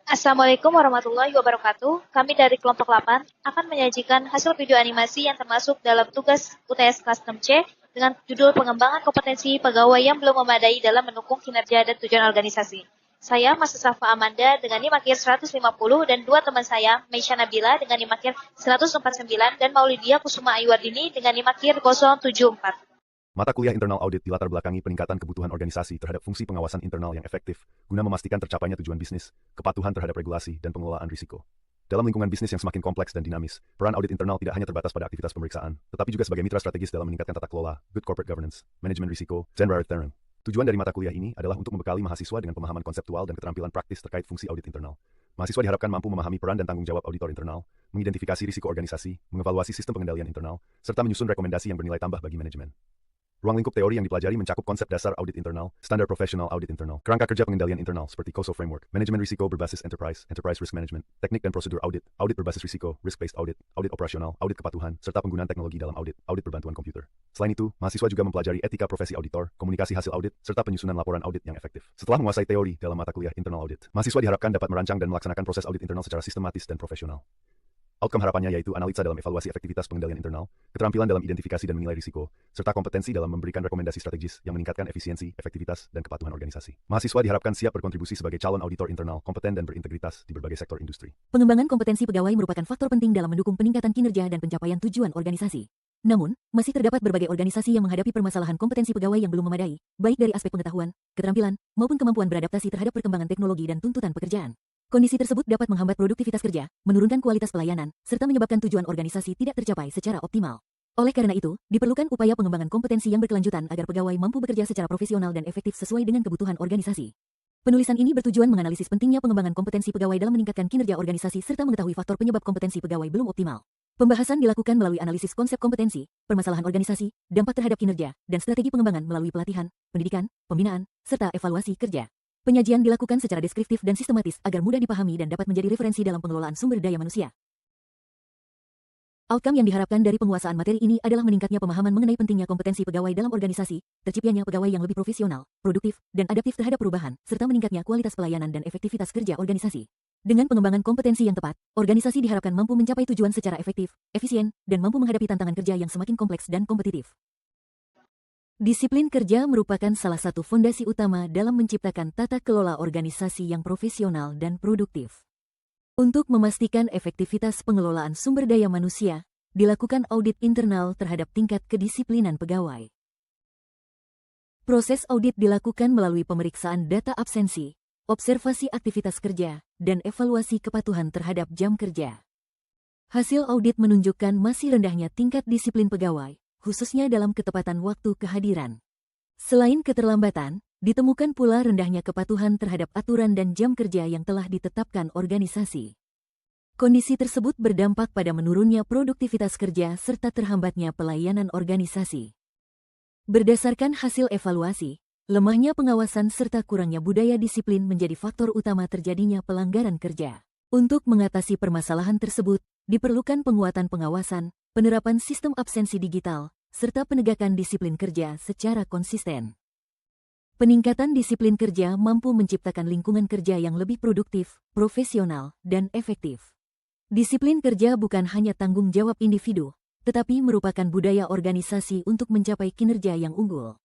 Assalamualaikum warahmatullahi wabarakatuh. Kami dari kelompok 8 akan menyajikan hasil video animasi yang termasuk dalam tugas UTS kelas 6C dengan judul pengembangan kompetensi pegawai yang belum memadai dalam mendukung kinerja dan tujuan organisasi. Saya, Mas Safa Amanda dengan NIM akhir 150 dan dua teman saya, Meisha Nabila dengan NIM akhir 149 dan Maulidia Kusuma Ayuardini dengan NIM akhir 074. Mata kuliah internal audit dilatar belakangi peningkatan kebutuhan organisasi terhadap fungsi pengawasan internal yang efektif, guna memastikan tercapainya tujuan bisnis, kepatuhan terhadap regulasi, dan pengelolaan risiko. Dalam lingkungan bisnis yang semakin kompleks dan dinamis, peran audit internal tidak hanya terbatas pada aktivitas pemeriksaan, tetapi juga sebagai mitra strategis dalam meningkatkan tata kelola, good corporate governance, manajemen risiko, dan return. Tujuan dari mata kuliah ini adalah untuk membekali mahasiswa dengan pemahaman konseptual dan keterampilan praktis terkait fungsi audit internal. Mahasiswa diharapkan mampu memahami peran dan tanggung jawab auditor internal, mengidentifikasi risiko organisasi, mengevaluasi sistem pengendalian internal, serta menyusun rekomendasi yang bernilai tambah bagi manajemen. Ruang lingkup teori yang dipelajari mencakup konsep dasar audit internal, standar profesional audit internal, kerangka kerja pengendalian internal seperti COSO framework, manajemen risiko berbasis enterprise risk management, teknik dan prosedur audit, audit berbasis risiko, risk-based audit, audit operasional, audit kepatuhan, serta penggunaan teknologi dalam audit, audit berbantuan komputer. Selain itu, mahasiswa juga mempelajari etika profesi auditor, komunikasi hasil audit, serta penyusunan laporan audit yang efektif. Setelah menguasai teori dalam mata kuliah internal audit, mahasiswa diharapkan dapat merancang dan melaksanakan proses audit internal secara sistematis dan profesional. Outcome harapannya yaitu analisa dalam evaluasi efektivitas pengendalian internal, keterampilan dalam identifikasi dan menilai risiko, serta kompetensi dalam memberikan rekomendasi strategis yang meningkatkan efisiensi, efektivitas, dan kepatuhan organisasi. Mahasiswa diharapkan siap berkontribusi sebagai calon auditor internal kompeten dan berintegritas di berbagai sektor industri. Pengembangan kompetensi pegawai merupakan faktor penting dalam mendukung peningkatan kinerja dan pencapaian tujuan organisasi. Namun, masih terdapat berbagai organisasi yang menghadapi permasalahan kompetensi pegawai yang belum memadai, baik dari aspek pengetahuan, keterampilan, maupun kemampuan beradaptasi terhadap perkembangan teknologi dan tuntutan pekerjaan. Kondisi tersebut dapat menghambat produktivitas kerja, menurunkan kualitas pelayanan, serta menyebabkan tujuan organisasi tidak tercapai secara optimal. Oleh karena itu, diperlukan upaya pengembangan kompetensi yang berkelanjutan agar pegawai mampu bekerja secara profesional dan efektif sesuai dengan kebutuhan organisasi. Penulisan ini bertujuan menganalisis pentingnya pengembangan kompetensi pegawai dalam meningkatkan kinerja organisasi serta mengetahui faktor penyebab kompetensi pegawai belum optimal. Pembahasan dilakukan melalui analisis konsep kompetensi, permasalahan organisasi, dampak terhadap kinerja, dan strategi pengembangan melalui pelatihan, pendidikan, pembinaan, serta evaluasi kerja. Penyajian dilakukan secara deskriptif dan sistematis agar mudah dipahami dan dapat menjadi referensi dalam pengelolaan sumber daya manusia. Outcome yang diharapkan dari penguasaan materi ini adalah meningkatnya pemahaman mengenai pentingnya kompetensi pegawai dalam organisasi, terciptanya pegawai yang lebih profesional, produktif, dan adaptif terhadap perubahan, serta meningkatnya kualitas pelayanan dan efektivitas kerja organisasi. Dengan pengembangan kompetensi yang tepat, organisasi diharapkan mampu mencapai tujuan secara efektif, efisien, dan mampu menghadapi tantangan kerja yang semakin kompleks dan kompetitif. Disiplin kerja merupakan salah satu fondasi utama dalam menciptakan tata kelola organisasi yang profesional dan produktif. Untuk memastikan efektivitas pengelolaan sumber daya manusia, dilakukan audit internal terhadap tingkat kedisiplinan pegawai. Proses audit dilakukan melalui pemeriksaan data absensi, observasi aktivitas kerja, dan evaluasi kepatuhan terhadap jam kerja. Hasil audit menunjukkan masih rendahnya tingkat disiplin pegawai, khususnya dalam ketepatan waktu kehadiran. Selain keterlambatan, ditemukan pula rendahnya kepatuhan terhadap aturan dan jam kerja yang telah ditetapkan organisasi. Kondisi tersebut berdampak pada menurunnya produktivitas kerja serta terhambatnya pelayanan organisasi. Berdasarkan hasil evaluasi, lemahnya pengawasan serta kurangnya budaya disiplin menjadi faktor utama terjadinya pelanggaran kerja. Untuk mengatasi permasalahan tersebut, diperlukan penguatan pengawasan, penerapan sistem absensi digital, serta penegakan disiplin kerja secara konsisten. Peningkatan disiplin kerja mampu menciptakan lingkungan kerja yang lebih produktif, profesional, dan efektif. Disiplin kerja bukan hanya tanggung jawab individu, tetapi merupakan budaya organisasi untuk mencapai kinerja yang unggul.